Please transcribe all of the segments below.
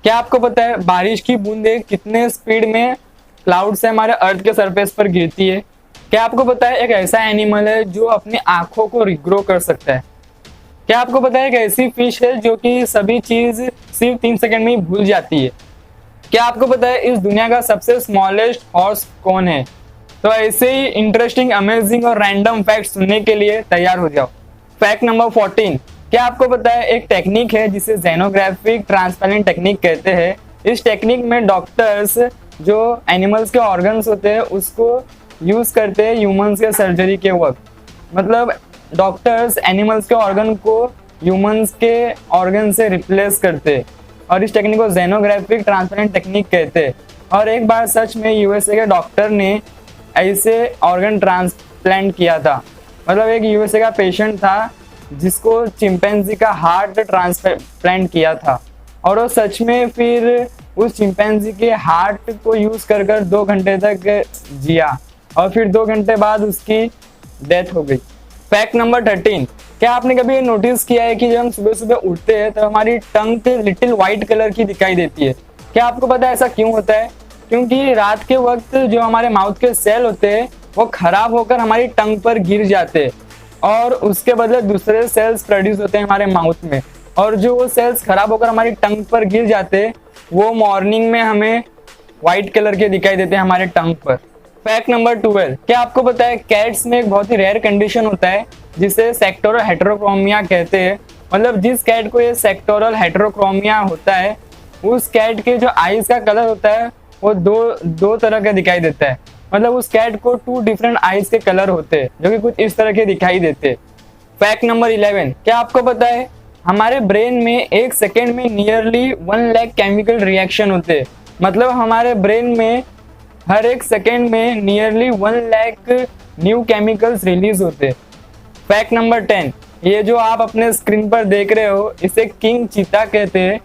क्या आपको पता है बारिश की बूंदें कितने स्पीड में क्लाउड से हमारे अर्थ के सरफेस पर गिरती है? क्या आपको पता है एक ऐसा एनिमल है जो अपनी आंखों को रिग्रो कर सकता है? क्या आपको पता है एक ऐसी फिश है जो कि सभी चीज सिर्फ 3 सेकंड में ही भूल जाती है? क्या आपको पता है इस दुनिया का सबसे स्मॉलेस्ट हॉर्स कौन है? तो ऐसे ही इंटरेस्टिंग, अमेजिंग और रैंडम फैक्ट सुनने के लिए तैयार हो जाओ। Fact number 14। क्या आपको पता है एक टेक्निक है जिसे जेनोग्राफिक ट्रांसपेरेंट टेक्निक कहते हैं। इस टेक्निक में डॉक्टर्स जो एनिमल्स के ऑर्गन्स होते हैं उसको यूज करते हैं ह्यूमंस के सर्जरी के वक्त। मतलब डॉक्टर्स एनिमल्स के ऑर्गन को ह्यूमंस के ऑर्गन से रिप्लेस करते हैं और इस टेक्निक को जेनोग्राफिक ट्रांसपेरेंट टेक्निक कहते हैं। और एक बार सच में यूएसए के डॉक्टर ने ऐसे ऑर्गन ट्रांसप्लांट किया था। मतलब एक यूएसए का पेशेंट था जिसको चिंपैंजी का हार्ट ट्रांसप्लांट किया था और वो सच में फिर उस चिंपैंजी के हार्ट को यूज कर 2 घंटे तक जिया और फिर 2 घंटे बाद उसकी डेथ हो गई। Fact number 13। क्या आपने कभी नोटिस किया है कि जब हम सुबह सुबह उठते हैं तो हमारी टंग लिटिल व्हाइट कलर की दिखाई देती है? क्या आपको पता है ऐसा क्यों होता है? क्योंकि रात के वक्त जो हमारे माउथ के सेल होते हैं वो खराब होकर हमारी टंग पर गिर जाते हैं और उसके बदले दूसरे सेल्स प्रोड्यूस होते हैं हमारे माउथ में, और जो वो सेल्स खराब होकर हमारी टंग पर गिर जाते हैं वो मॉर्निंग में हमें व्हाइट कलर के दिखाई देते हैं हमारे टंग पर। Fact number 12। क्या आपको पता है कैट्स में एक बहुत ही रेयर कंडीशन होता है जिसे सेक्टोरल हेटेरोक्रोमिया कहते हैं। मतलब जिस कैट को ये सेक्टोरल हेटेरोक्रोमिया होता है उस कैट के जो आईज का कलर होता है वो दो तरह का दिखाई देता है। मतलब उस कैट को 2 डिफरेंट आईज के कलर होते हैं जो कि कुछ इस तरह के दिखाई देते हैं। Fact number 11। क्या आपको पता है हमारे ब्रेन में 1 सेकेंड में नियरली 1 लाख केमिकल रिएक्शन होते हैं। मतलब हमारे ब्रेन में हर 1 सेकेंड में nearly 1 lakh new chemicals release होते हैं। Fact number 10। ये जो आप अपने स्क्रीन पर देख रहे हो इसे किंग चीता कहते हैं।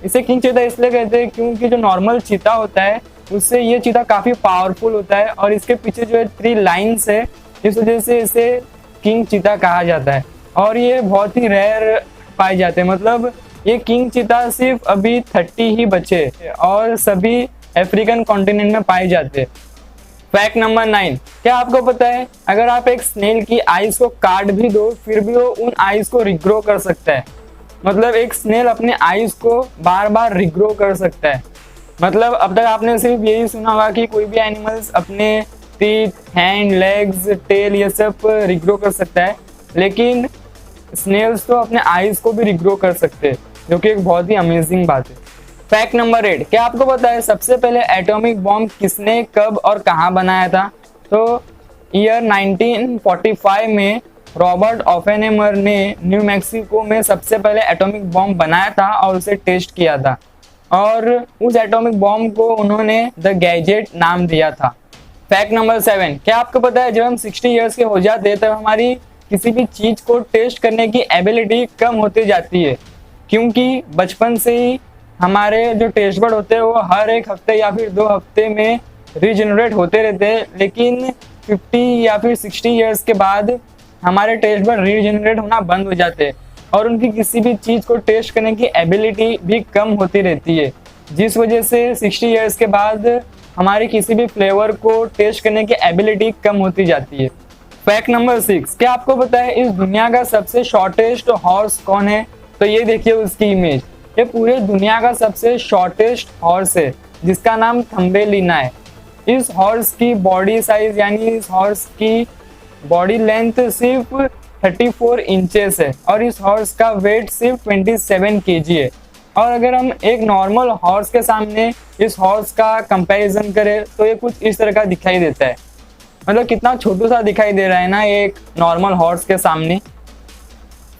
इसे किंग चीता इसलिए कहते हैं क्योंकि जो नॉर्मल चीता होता है उससे ये चीता काफी पावरफुल होता है और इसके पीछे जो है 3 लाइन्स है, इस वजह से इसे किंग चीता कहा जाता है। और ये बहुत ही रेयर पाए जाते हैं। मतलब ये किंग चीता सिर्फ अभी 30 ही बचे और सभी अफ्रीकन कॉन्टिनेंट में पाए जाते हैं। Fact number 9। क्या आपको पता है अगर आप एक स्नेल की आईज को काट भी दो फिर भी वो उन आईज को रिग्रो कर सकता है। मतलब एक स्नेल अपने आईज को बार बार रिग्रो कर सकता है। मतलब अब तक आपने सिर्फ यही सुना होगा कि कोई भी एनिमल्स अपने टीथ, हैंड, लेग्स, टेल ये सब रिग्रो कर सकता है, लेकिन स्नेल्स तो अपने आईज को भी रिग्रो कर सकते हैं, जो कि एक बहुत ही अमेजिंग बात है। Fact number 8। क्या आपको पता है सबसे पहले एटॉमिक बॉम्ब किसने, कब और कहाँ बनाया था? तो ईयर 1945 में रॉबर्ट ओपेनहेमर ने न्यू मैक्सिको में सबसे पहले एटॉमिक बॉम्ब बनाया था और उसे टेस्ट किया था और उस एटॉमिक बॉम्ब को उन्होंने द गैजेट नाम दिया था। Fact number 7। क्या आपको पता है जब हम 60 इयर्स के हो जाते हैं तब हमारी किसी भी चीज को टेस्ट करने की एबिलिटी कम होती जाती है, क्योंकि बचपन से ही हमारे जो टेस्ट बड होते हैं वो हर 1 हफ्ते या फिर 2 हफ्ते में रीजनरेट होते रहते हैं, लेकिन 50 या फिर 60 इयर्स के बाद हमारे टेस्ट बड रीजनरेट होना बंद हो जाते हैं और उनकी किसी भी चीज को टेस्ट करने की एबिलिटी भी कम होती रहती है, जिस वजह से 60 इयर्स के बाद हमारी किसी भी फ्लेवर को टेस्ट करने की एबिलिटी कम होती जाती है। Fact number 6। क्या आपको पता है इस दुनिया का सबसे शॉर्टेस्ट हॉर्स कौन है? तो ये देखिए उसकी इमेज। ये पूरे दुनिया का सबसे शॉर्टेस्ट हॉर्स है जिसका नाम थम्बेलिना है। इस हॉर्स की बॉडी साइज यानी इस हॉर्स की बॉडी लेंथ सिर्फ 34 इंचेस है और इस हॉर्स का वेट सिर्फ 27 kg है। और अगर हम एक नॉर्मल हॉर्स के सामने इस हॉर्स का कंपैरिजन करें तो ये कुछ इस तरह का दिखाई देता है। मतलब कितना छोटा सा दिखाई दे रहा है ना एक नॉर्मल हॉर्स के सामने।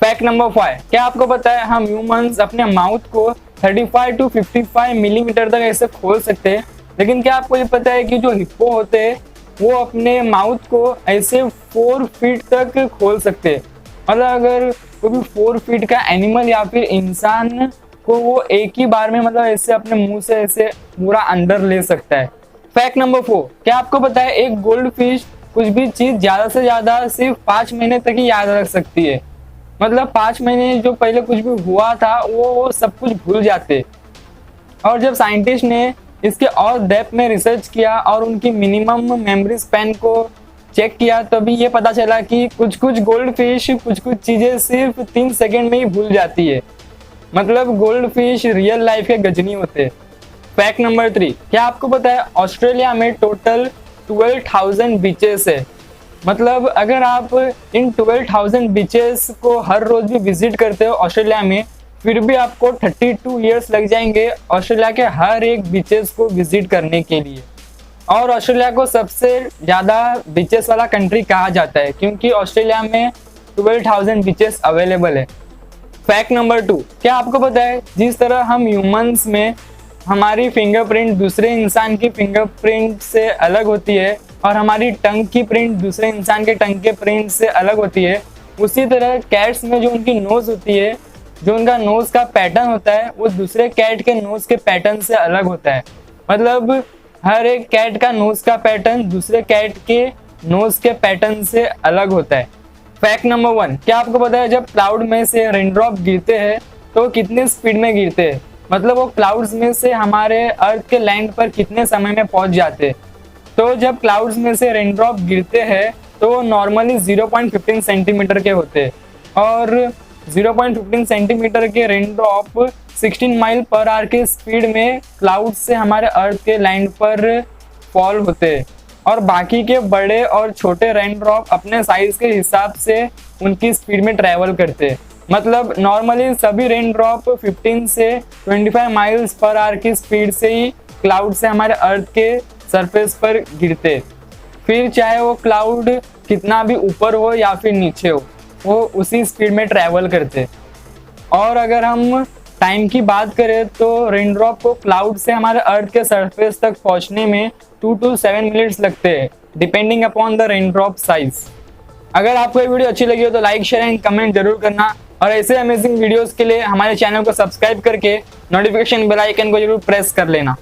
Fact number 5। क्या आपको पता है हम ह्यूमंस अपने माउथ को 35 to 55 मिलीमीटर तक ऐसे खोल सकते हैं, लेकिन क्या आपको ये पता है कि जो हिप्पो होते हैं वो अपने माउथ को ऐसे 4 फीट तक खोल सकते हैं। मतलब अगर कोई भी 4 फीट का एनिमल या फिर इंसान को वो एक ही बार में मतलब ऐसे अपने मुंह से ऐसे पूरा अंदर ले सकता है। Fact number 4। क्या आपको पता है एक गोल्ड फिश कुछ भी चीज ज्यादा से ज्यादा सिर्फ 5 महीने तक ही याद रख सकती है। मतलब 5 महीने जो पहले कुछ भी हुआ था वो सब कुछ भूल जाते। और जब साइंटिस्ट ने इसके और डेप्थ में रिसर्च किया और उनकी मिनिमम मेमोरी स्पैन को चेक किया तभी ये पता चला कि कुछ कुछ गोल्ड फिश कुछ कुछ चीज़ें सिर्फ 3 सेकेंड में ही भूल जाती है। मतलब गोल्ड फिश रियल लाइफ के गजनी होते हैं। फैक्ट नंबर 3, क्या आपको पता है ऑस्ट्रेलिया में टोटल 12,000 बीचेस है। मतलब अगर आप इन 12,000 बीचेस को हर रोज भी विजिट करते हो ऑस्ट्रेलिया में, फिर भी आपको 32 ईयर्स लग जाएंगे ऑस्ट्रेलिया के हर एक बीचेस को विजिट करने के लिए। और ऑस्ट्रेलिया को सबसे ज़्यादा बीचेस वाला कंट्री कहा जाता है क्योंकि ऑस्ट्रेलिया में 12,000 बीचेस अवेलेबल है। फैक्ट नंबर 2, क्या आपको पता है जिस तरह हम ह्यूमंस में हमारी फिंगरप्रिंट दूसरे इंसान की फिंगरप्रिंट से अलग होती है और हमारी टंग की प्रिंट दूसरे इंसान के टंग के प्रिंट से अलग होती है, उसी तरह कैट्स में जो उनकी नोज होती है, जो उनका नोज का पैटर्न होता है वो दूसरे कैट के नोज के पैटर्न से अलग होता है। मतलब हर एक कैट का नोज का पैटर्न दूसरे कैट के नोज के पैटर्न से अलग होता है। फैक्ट नंबर 1, क्या आपको पता है जब क्लाउड में से रेनड्रॉप गिरते हैं तो कितने स्पीड में गिरते हैं। मतलब वो क्लाउड्स में से हमारे अर्थ के लैंड पर कितने समय में पहुंच जाते हैं। तो जब क्लाउड्स में से रेनड्रॉप गिरते हैं तो वो नॉर्मली 0.15 सेंटीमीटर के होते हैं और 0.15 सेंटीमीटर के रेनड्रॉप 16 माइल पर आवर की स्पीड में क्लाउड से हमारे अर्थ के लैंड पर फॉल होते हैं। और बाकी के बड़े और छोटे रेनड्रॉप अपने साइज के हिसाब से उनकी स्पीड में ट्रैवल करते हैं। मतलब नॉर्मली सभी रेनड्रॉप 15 से 25 माइल्स पर आवर की स्पीड से ही क्लाउड से हमारे अर्थ के सरफेस पर गिरते। फिर चाहे वो क्लाउड कितना भी ऊपर हो या फिर नीचे हो, वो उसी स्पीड में ट्रैवल करते। और अगर हम टाइम की बात करें तो रेनड्रॉप को क्लाउड से हमारे अर्थ के सरफेस तक पहुंचने में 2 to 7 मिनट्स लगते हैं depending upon the raindrop size. अगर आपको ये वीडियो अच्छी लगी हो तो लाइक, शेयर एंड कमेंट जरूर करना और ऐसे अमेजिंग वीडियोस के लिए हमारे चैनल को सब्सक्राइब करके नोटिफिकेशन बेल आइकन को जरूर प्रेस कर लेना।